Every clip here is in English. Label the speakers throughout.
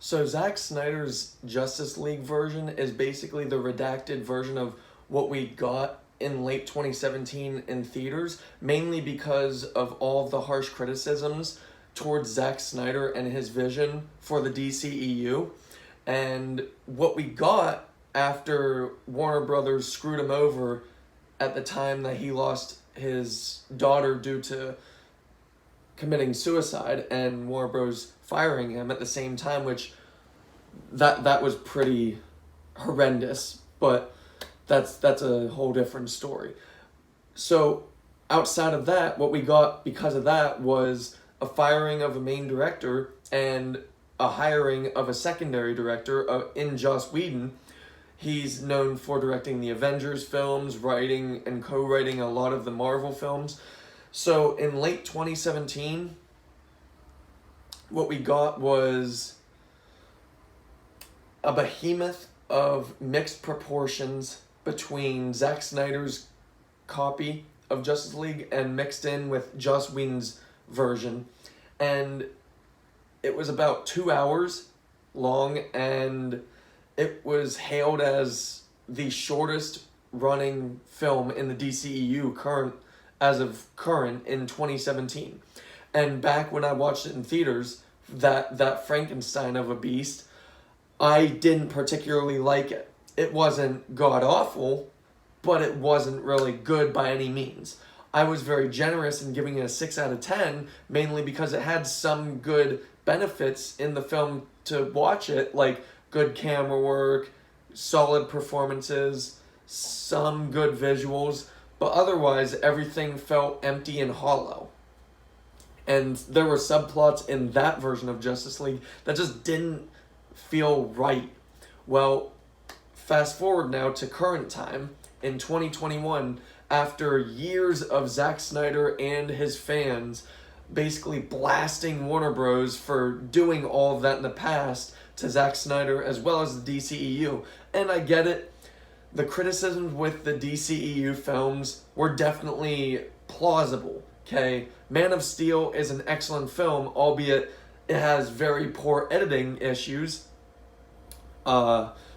Speaker 1: So Zack Snyder's Justice League version is basically the redacted version of what we got in late 2017 in theaters, mainly because of all of the harsh criticisms towards Zack Snyder and his vision for the DCEU. And what we got after Warner Brothers screwed him over at the time that he lost his daughter due to committing suicide, and Warner Bros. Firing him at the same time, which that was pretty horrendous, but that's a whole different story. So outside of that, what we got because of that was a firing of a main director and a hiring of a secondary director in Joss Whedon. He's known for directing the Avengers films, writing and co-writing a lot of the Marvel films. So in late 2017, what we got was a behemoth of mixed proportions between Zack Snyder's copy of Justice League and mixed in with Joss Whedon's version. And it was about 2 hours long, and it was hailed as the shortest running film in the DCEU as of current in 2017. And back when I watched it in theaters, that Frankenstein of a beast, I didn't particularly like it. It wasn't god-awful, but it wasn't really good by any means. I was very generous in giving it a 6 out of 10, mainly because it had some good benefits in the film to watch it, like good camera work, solid performances, some good visuals, but otherwise everything felt empty and hollow. And there were subplots in that version of Justice League that just didn't feel right. Well, fast forward now to current time, in 2021, after years of Zack Snyder and his fans basically blasting Warner Bros. For doing all of that in the past to Zack Snyder as well as the DCEU. And I get it, the criticisms with the DCEU films were definitely plausible, okay? Man of Steel is an excellent film, albeit it has very poor editing issues.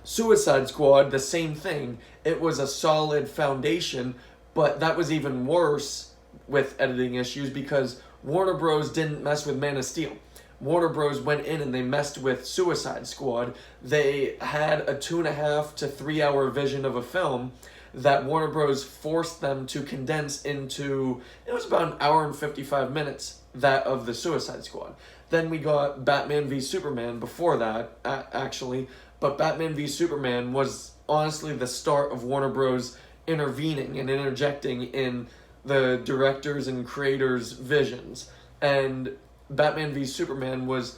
Speaker 1: Suicide Squad, the same thing. It was a solid foundation, but that was even worse with editing issues because Warner Bros. Didn't mess with Man of Steel. Warner Bros. Went in and they messed with Suicide Squad. They had a 2.5 to 3 hour vision of a film that Warner Bros. Forced them to condense into, it was about 1 hour and 55 minutes, that of the Suicide Squad. Then we got Batman v Superman before that, actually, but Batman v Superman was honestly the start of Warner Bros. Intervening and interjecting in the directors and creators' visions. And Batman v Superman was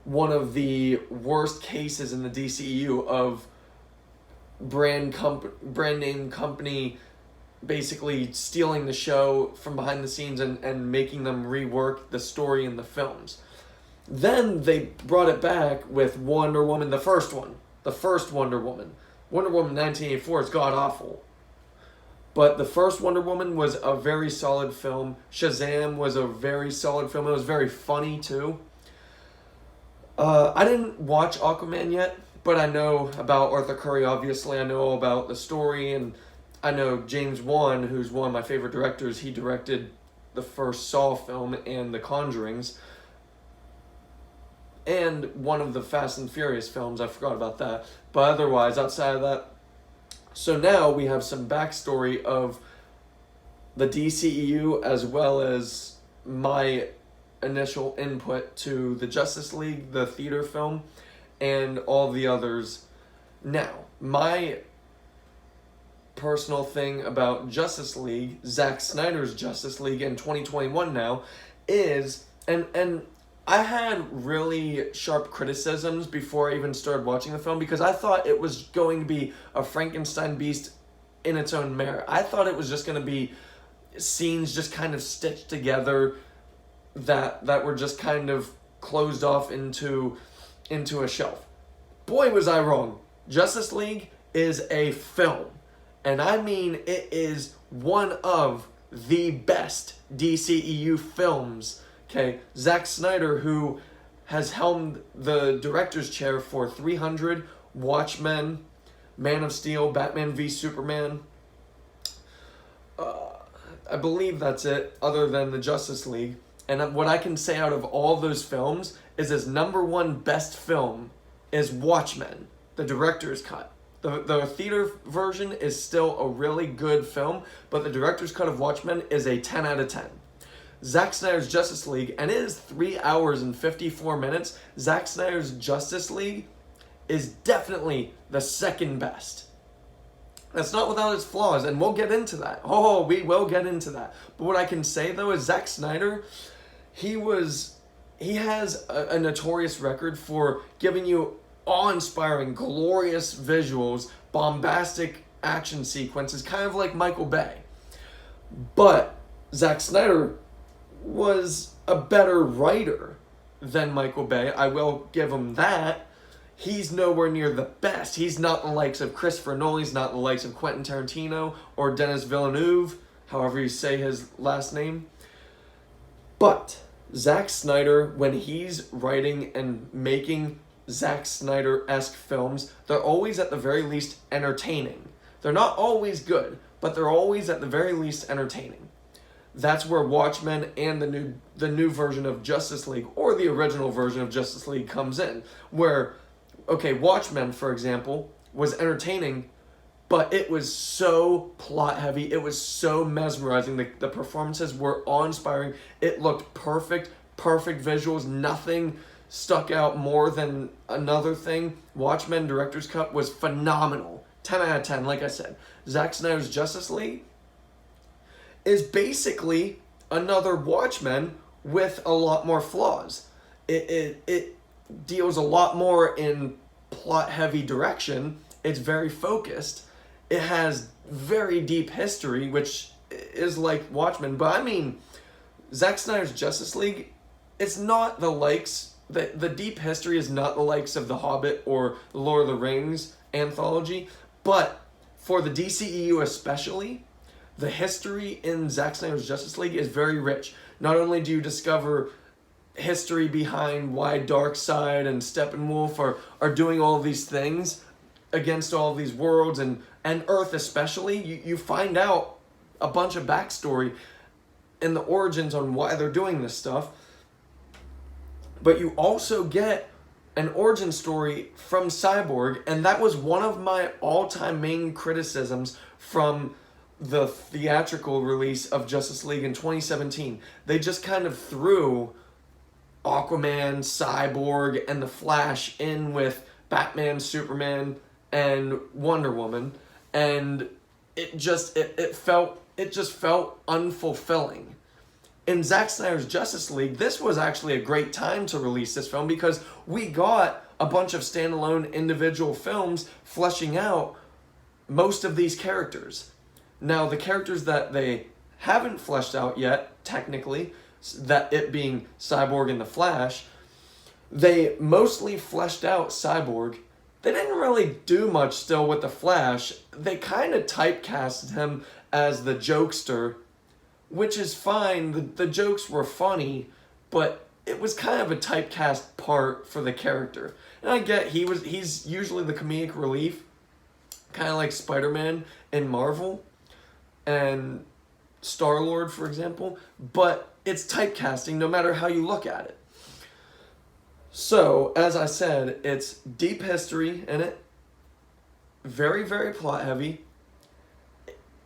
Speaker 1: one of the worst cases in the DCEU of brand name company basically stealing the show from behind the scenes and making them rework the story in the films. Then they brought it back with Wonder Woman, the first Wonder Woman. Wonder Woman 1984 is god-awful. But the first Wonder Woman was a very solid film. Shazam was a very solid film. It was very funny, too. I didn't watch Aquaman yet, but I know about Arthur Curry, obviously. I know about the story, and I know James Wan, who's one of my favorite directors. He directed the first Saw film and The Conjurings. And one of the Fast and Furious films. I forgot about that. But otherwise, outside of that, so now we have some backstory of the DCEU as well as my initial input to the Justice League, the theater film, and all the others. Now, my personal thing about Justice League, Zack Snyder's Justice League in 2021 now, is, and I had really sharp criticisms before I even started watching the film because I thought it was going to be a Frankenstein beast in its own merit. I thought it was just going to be scenes just kind of stitched together that were just kind of closed off into a shelf. Boy, was I wrong. Justice League is a film. And I mean, it is one of the best DCEU films. Okay, Zack Snyder, who has helmed the director's chair for 300, Watchmen, Man of Steel, Batman v Superman. I believe that's it, other than the Justice League. And what I can say out of all those films is his number one best film is Watchmen, the director's cut. The theater version is still a really good film, but the director's cut of Watchmen is a 10 out of 10. Zack Snyder's Justice League, and it is 3 hours and 54 minutes. Zack Snyder's Justice League is definitely the second best. That's not without its flaws, and we'll get into that. Oh, we will get into that. But what I can say, though, is Zack Snyder, he has a notorious record for giving you awe-inspiring, glorious visuals, bombastic action sequences, kind of like Michael Bay. But Zack Snyder was a better writer than Michael Bay. I will give him that. He's nowhere near the best. He's not the likes of Christopher Nolan. He's not the likes of Quentin Tarantino or Denis Villeneuve, however you say his last name. But Zack Snyder, when he's writing and making Zack Snyder-esque films, they're always at the very least entertaining. They're not always good, but they're always at the very least entertaining. That's where Watchmen and the new version of Justice League, or the original version of Justice League, comes in. Where, okay, Watchmen, for example, was entertaining, but it was so plot heavy. It was so mesmerizing. The performances were awe-inspiring. It looked perfect visuals. Nothing stuck out more than another thing. Watchmen director's cut was phenomenal. 10 out of 10, like I said. Zack Snyder's Justice League is basically another Watchmen with a lot more flaws. It deals a lot more in plot-heavy direction. It's very focused. It has very deep history, which is like Watchmen. But I mean, Zack Snyder's Justice League, it's not the likes, the deep history is not the likes of The Hobbit or The Lord of the Rings anthology, but for the DCEU especially, the history in Zack Snyder's Justice League is very rich. Not only do you discover history behind why Darkseid and Steppenwolf are doing all of these things against all of these worlds, and Earth especially, you find out a bunch of backstory and the origins on why they're doing this stuff. But you also get an origin story from Cyborg, and that was one of my all-time main criticisms from the theatrical release of Justice League in 2017. They just kind of threw Aquaman, Cyborg, and the Flash in with Batman, Superman, and Wonder Woman, and it just felt unfulfilling. In Zack Snyder's Justice League, this was actually a great time to release this film because we got a bunch of standalone individual films fleshing out most of these characters. Now, the characters that they haven't fleshed out yet, technically, that it being Cyborg and the Flash, they mostly fleshed out Cyborg. They didn't really do much still with the Flash. They kind of typecasted him as the jokester, which is fine. The jokes were funny, but it was kind of a typecast part for the character. And I get he's usually the comedic relief, kind of like Spider-Man in Marvel and Star-Lord, for example, but it's typecasting no matter how you look at it. So, as I said, it's deep history in it, very, very plot heavy,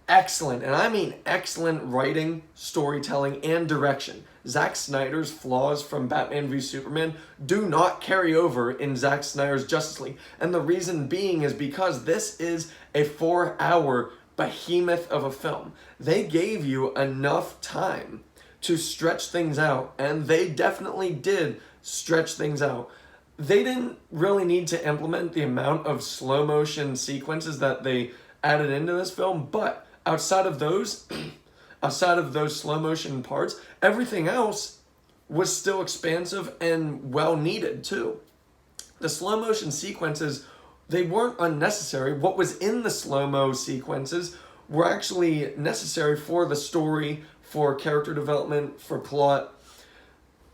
Speaker 1: excellent, and I mean excellent writing, storytelling, and direction. Zack Snyder's flaws from Batman v Superman do not carry over in Zack Snyder's Justice League, and the reason being is because this is a 4-hour behemoth of a film. They gave you enough time to stretch things out, and they definitely did stretch things out. They didn't really need to implement the amount of slow motion sequences that they added into this film, but outside of those slow motion parts, everything else was still expansive and well needed too. The slow motion sequences, they weren't unnecessary. What was in the slow-mo sequences were actually necessary for the story, for character development, for plot.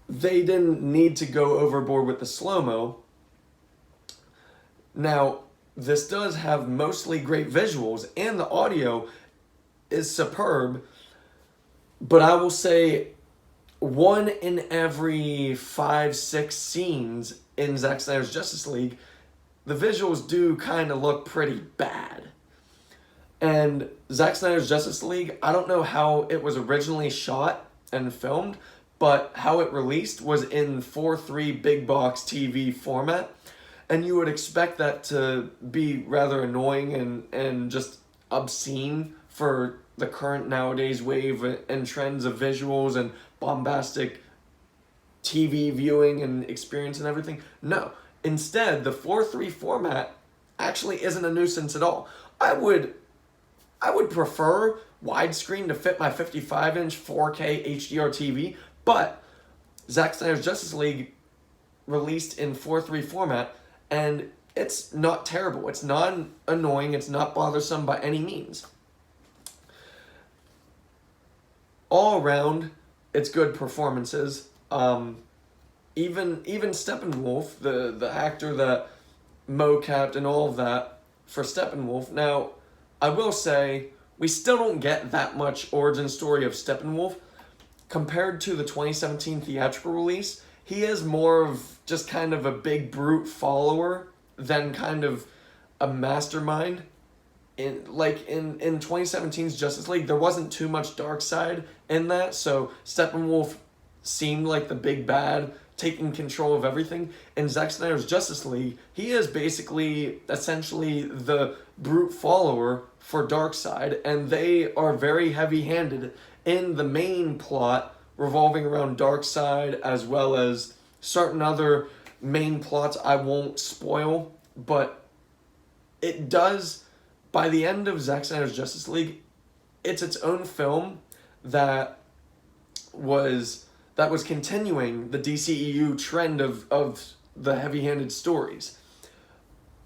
Speaker 1: they didn't need to go overboard with the slow-mo. Now, this does have mostly great visuals, and the audio is superb, but I will say 1 in every 5-6 scenes in Zack Snyder's Justice League, the visuals do kind of look pretty bad. And Zack Snyder's Justice League, I don't know how it was originally shot and filmed, but how it released was in 4:3 big box TV format. And you would expect that to be rather annoying and just obscene for the current nowadays wave and trends of visuals and bombastic TV viewing and experience and everything. No. Instead, the 4:3 format actually isn't a nuisance at all. I would prefer widescreen to fit my 55-inch 4K HDR TV, but Zack Snyder's Justice League released in 4:3 format, and it's not terrible. It's not annoying. It's not bothersome by any means. All around, it's good performances. Even Steppenwolf, the actor that mocapped and all of that for Steppenwolf. Now, I will say, we still don't get that much origin story of Steppenwolf. Compared to the 2017 theatrical release, he is more of just kind of a big brute follower than kind of a mastermind. In 2017's Justice League, there wasn't too much dark side in that, so Steppenwolf seemed like the big bad, taking control of everything. In Zack Snyder's Justice League, he is basically, essentially, the brute follower for Darkseid, and they are very heavy-handed in the main plot revolving around Darkseid, as well as certain other main plots I won't spoil, but it does, by the end of Zack Snyder's Justice League, it's its own film that was continuing the DCEU trend of the heavy-handed stories.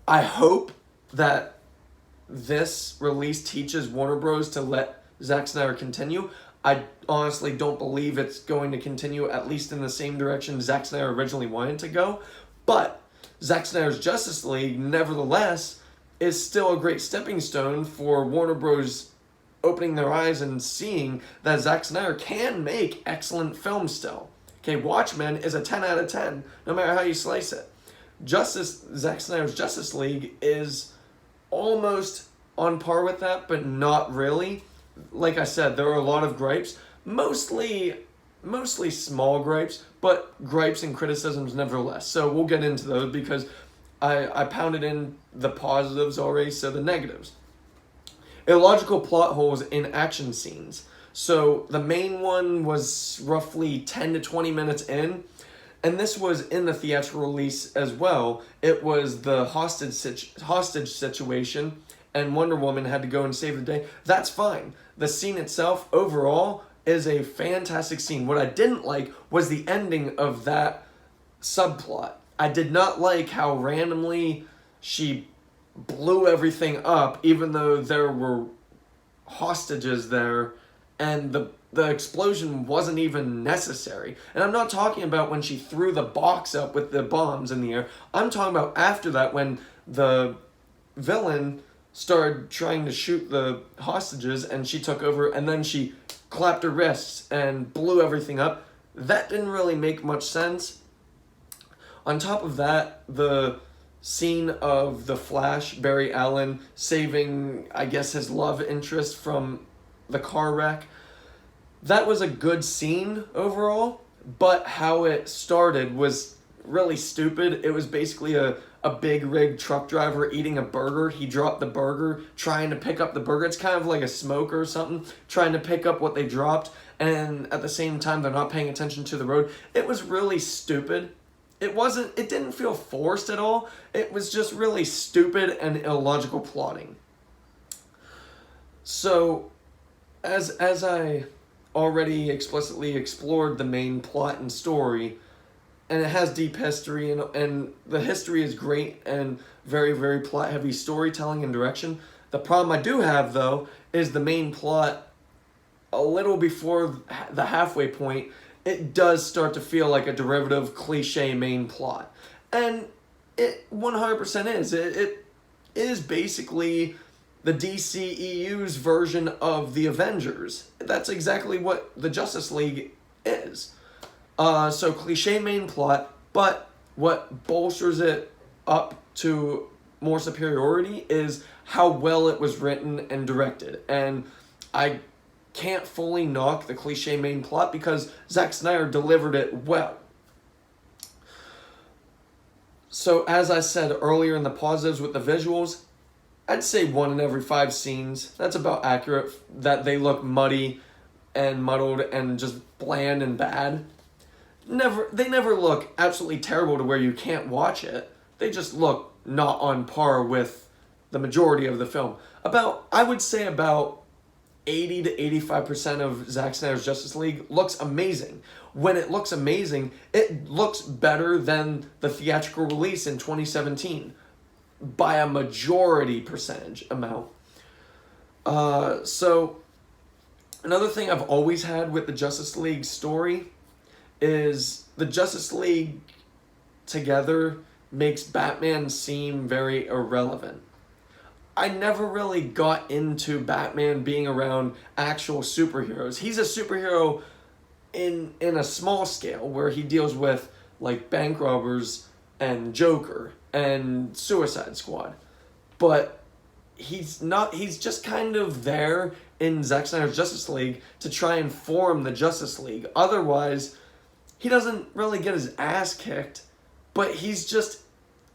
Speaker 1: I hope that this release teaches Warner Bros. To let Zack Snyder continue. I honestly don't believe it's going to continue, at least in the same direction Zack Snyder originally wanted to go. But Zack Snyder's Justice League, nevertheless, is still a great stepping stone for Warner Bros. Opening their eyes and seeing that Zack Snyder can make excellent films still. Okay, Watchmen is a 10 out of 10, no matter how you slice it. Zack Snyder's Justice League is almost on par with that, but not really. Like I said, there are a lot of gripes, mostly small gripes, but gripes and criticisms nevertheless. So we'll get into those because I pounded in the positives already, so the negatives. Illogical plot holes in action scenes. So the main one was roughly 10 to 20 minutes in, and this was in the theatrical release as well. It was the hostage situation, and Wonder Woman had to go and save the day. That's fine. The scene itself, overall, is a fantastic scene. What I didn't like was the ending of that subplot. I did not like how randomly she blew everything up, even though there were hostages there, and the explosion wasn't even necessary. And I'm not talking about when she threw the box up with the bombs in the air. I'm talking about after that, when the villain started trying to shoot the hostages and she took over, and then she clapped her wrists and blew everything up. That didn't really make much sense. On top of that, the scene of the Flash, Barry Allen, saving, I guess, his love interest from the car wreck. That was a good scene overall, but how it started was really stupid. It was basically a big rig truck driver eating a burger. He dropped the burger, trying to pick up the burger. It's kind of like a smoker or something, trying to pick up what they dropped, and at the same time, they're not paying attention to the road. It was really stupid. It didn't feel forced at all. It was just really stupid and illogical plotting. So, as I already explicitly explored the main plot and story, and it has deep history, and the history is great and very, very plot-heavy storytelling and direction. The problem I do have, though, is the main plot, a little before the halfway point, it does start to feel like a derivative cliche main plot. And it 100% is. It is basically the DCEU's version of the Avengers. That's exactly what the Justice League is. So cliche main plot, but what bolsters it up to more superiority is how well it was written and directed. And I can't fully knock the cliche main plot because Zack Snyder delivered it well. So as I said earlier in the positives with the visuals, I'd say 1 in every 5 scenes. That's about accurate, that they look muddy and muddled and just bland and bad. They never look absolutely terrible to where you can't watch it. They just look not on par with the majority of the film. I would say about 80 to 85% of Zack Snyder's Justice League looks amazing. When it looks amazing, it looks better than the theatrical release in 2017 by a majority percentage amount. So another thing I've always had with the Justice League story is the Justice League together makes Batman seem very irrelevant. I never really got into Batman being around actual superheroes. He's a superhero in a small scale where he deals with like bank robbers and Joker and Suicide Squad. But he's just kind of there in Zack Snyder's Justice League to try and form the Justice League. Otherwise, he doesn't really get his ass kicked, but he's just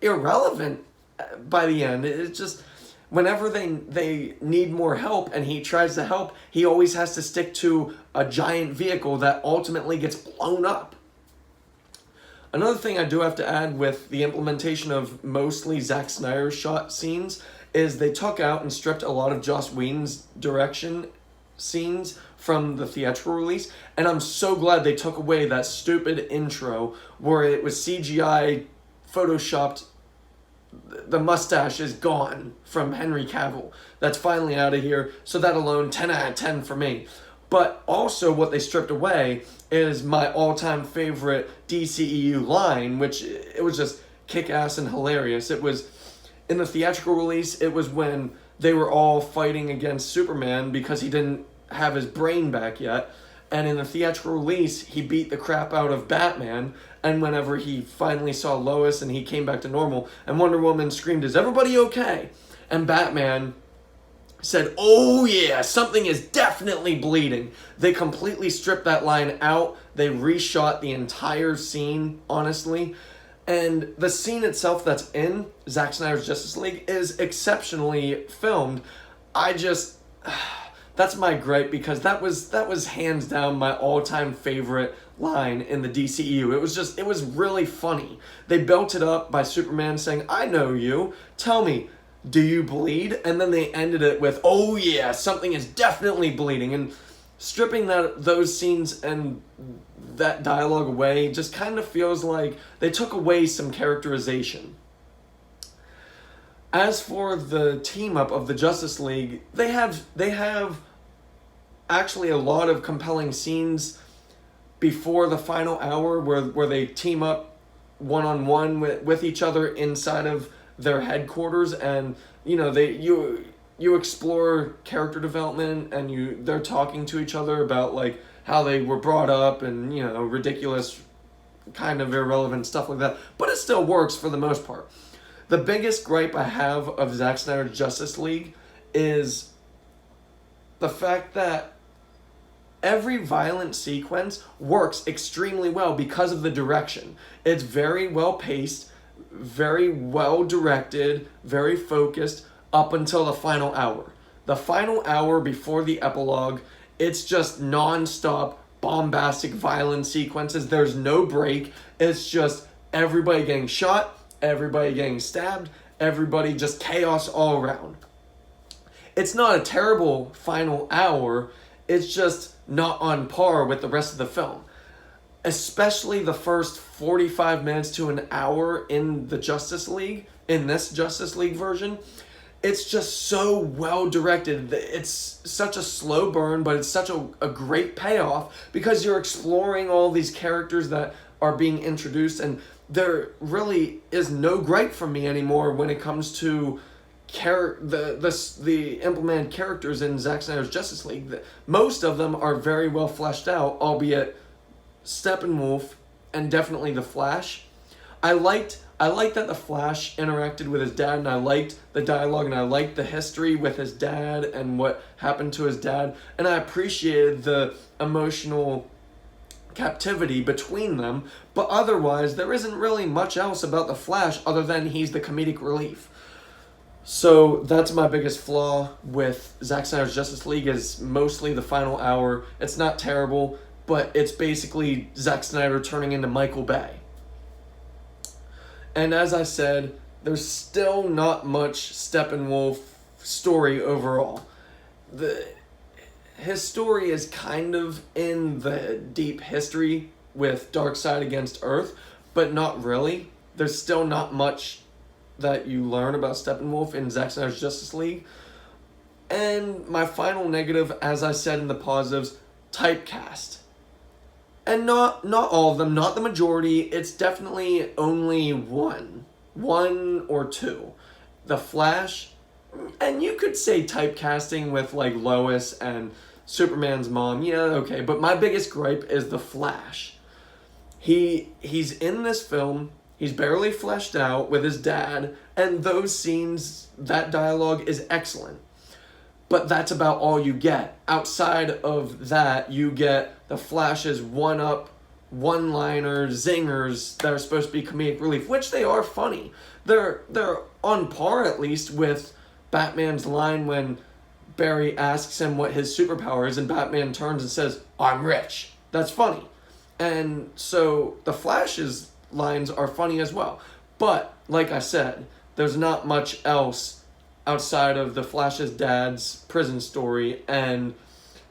Speaker 1: irrelevant by the end. It's just whenever they need more help and he tries to help, he always has to stick to a giant vehicle that ultimately gets blown up. Another thing I do have to add with the implementation of mostly Zack Snyder shot scenes is they took out and stripped a lot of Joss Whedon's direction scenes from the theatrical release, and I'm so glad they took away that stupid intro where it was CGI photoshopped. The mustache is gone from Henry Cavill. That's finally out of here, so that alone, 10 out of 10 for me. But also what they stripped away is my all-time favorite DCEU line, which it was just kick-ass and hilarious. It was, in the theatrical release, it was when they were all fighting against Superman because he didn't have his brain back yet. And in the theatrical release, he beat the crap out of Batman. And whenever he finally saw Lois and he came back to normal, and Wonder Woman screamed, "Is everybody okay?" And Batman said, "Oh yeah, something is definitely bleeding." They completely stripped that line out. They reshot the entire scene, honestly. And the scene itself that's in Zack Snyder's Justice League is exceptionally filmed. That's my gripe, because that was hands down my all-time favorite line in the DCEU. It was really funny. They built it up by Superman saying, "I know you. Tell me, do you bleed?" And then they ended it with, "Oh yeah, something is definitely bleeding." And stripping those scenes and that dialogue away just kind of feels like they took away some characterization. As for the team up of the Justice League, they have actually a lot of compelling scenes before the final hour where they team up one-on-one with each other inside of their headquarters, and you explore character development, and they're talking to each other about like how they were brought up and ridiculous kind of irrelevant stuff like that, but it still works for the most part. The biggest gripe I have of Zack Snyder's Justice League is the fact that every violent sequence works extremely well because of the direction. It's very well paced, very well directed, very focused up until the final hour. The final hour before the epilogue, it's just non-stop bombastic violent sequences. There's no break. It's just everybody getting shot, everybody getting stabbed, everybody just chaos all around. It's not a terrible final hour, it's just not on par with the rest of the film. Especially the first 45 minutes to an hour in the Justice League, in this Justice League version, it's just so well directed. It's such a slow burn, but it's such a great payoff because you're exploring all these characters that are being introduced, and there really is no gripe from me anymore when it comes to the implemented characters in Zack Snyder's Justice League. Most of them are very well fleshed out, albeit Steppenwolf and definitely the Flash. I liked that the Flash interacted with his dad, and I liked the dialogue, and I liked the history with his dad and what happened to his dad, and I appreciated the emotional captivity between them, but otherwise there isn't really much else about the Flash other than he's the comedic relief. So that's my biggest flaw with Zack Snyder's Justice League, is mostly the final hour. It's not terrible, but it's basically Zack Snyder turning into Michael Bay. And as I said, there's still not much Steppenwolf story overall. His story is kind of in the deep history with Darkseid against Earth, but not really. There's still not much that you learn about Steppenwolf in Zack Snyder's Justice League. And my final negative, as I said in the positives, typecast. And not all of them, not the majority. It's definitely only one or two. The Flash, and you could say typecasting with like Lois and Superman's mom. Yeah, okay, but my biggest gripe is the Flash. He's in this film. He's barely fleshed out with his dad, and those scenes, that dialogue is excellent. But that's about all you get. Outside of that, you get the Flash's one-up, one-liner zingers that are supposed to be comedic relief, which they are funny. They're on par, at least, with Batman's line when Barry asks him what his superpower is, and Batman turns and says, "I'm rich." That's funny. And so the Flash's lines are funny as well. But, like I said, there's not much else outside of the Flash's dad's prison story and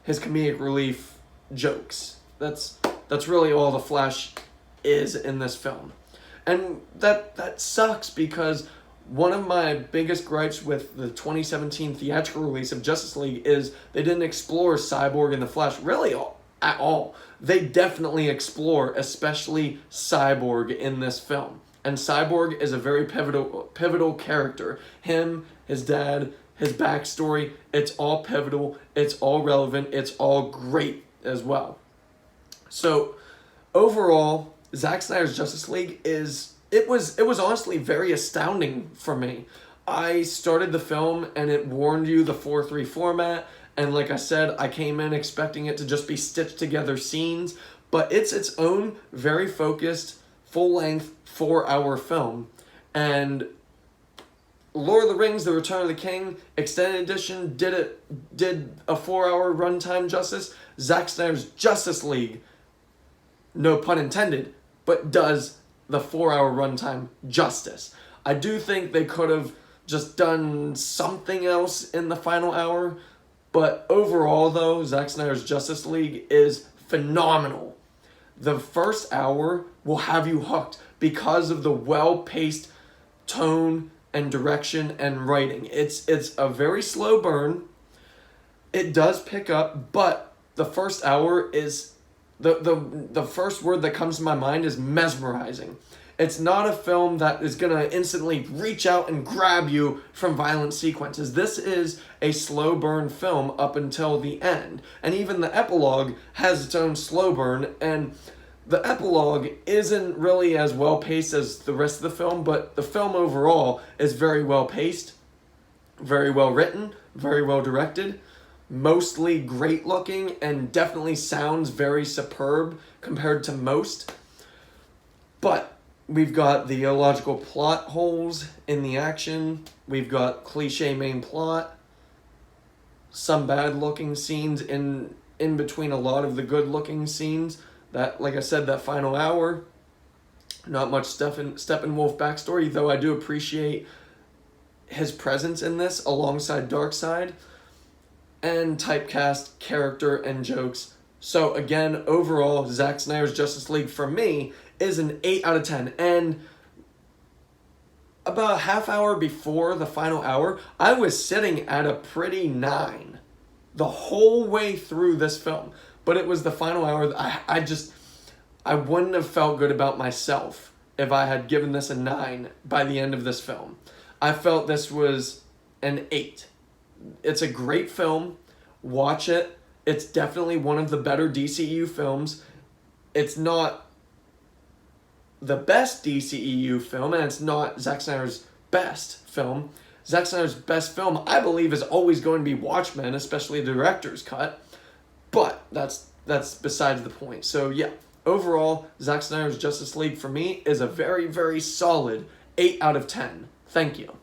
Speaker 1: his comedic relief jokes. That's really all the Flash is in this film. And that sucks, because one of my biggest gripes with the 2017 theatrical release of Justice League is they didn't explore Cyborg and the Flash really at all. They definitely explore, especially Cyborg in this film. And Cyborg is a very pivotal character. Him, his dad, his backstory, it's all pivotal, it's all relevant, it's all great as well. So, overall, Zack Snyder's Justice League it was honestly very astounding for me. I started the film and it warned you the 4:3 format, and like I said, I came in expecting it to just be stitched together scenes, but it's its own very focused, full-length, 4-hour film. And Lord of the Rings, The Return of the King, Extended Edition did a 4-hour runtime justice. Zack Snyder's Justice League, no pun intended, but does the 4-hour runtime justice. I do think they could have just done something else in the final hour, but overall though, Zack Snyder's Justice League is phenomenal. The first hour will have you hooked because of the well-paced tone and direction and writing. It's a very slow burn. It does pick up, but the first hour is the first word that comes to my mind is mesmerizing. It's not a film that is going to instantly reach out and grab you from violent sequences. This is a slow burn film up until the end. And even the epilogue has its own slow burn, and the epilogue isn't really as well paced as the rest of the film, but the film overall is very well paced, very well written, very well directed, mostly great looking, and definitely sounds very superb compared to most. But we've got the illogical plot holes in the action, we've got cliche main plot, some bad looking scenes in between a lot of the good looking scenes. That, like I said, that final hour, not much Steppenwolf backstory, though I do appreciate his presence in this alongside Darkseid, and typecast, character, and jokes. So again, overall, Zack Snyder's Justice League for me is an 8 out of 10. And about a half hour before the final hour, I was sitting at a pretty 9 the whole way through this film. But it was the final hour that I wouldn't have felt good about myself if I had given this a 9 by the end of this film. I felt this was an 8. It's a great film. Watch it. It's definitely one of the better DCEU films. It's not the best DCEU film, and it's not Zack Snyder's best film. Zack Snyder's best film, I believe, is always going to be Watchmen, especially the director's cut. But that's besides the point. So yeah, overall, Zack Snyder's Justice League for me is a very, very solid 8 out of 10. Thank you.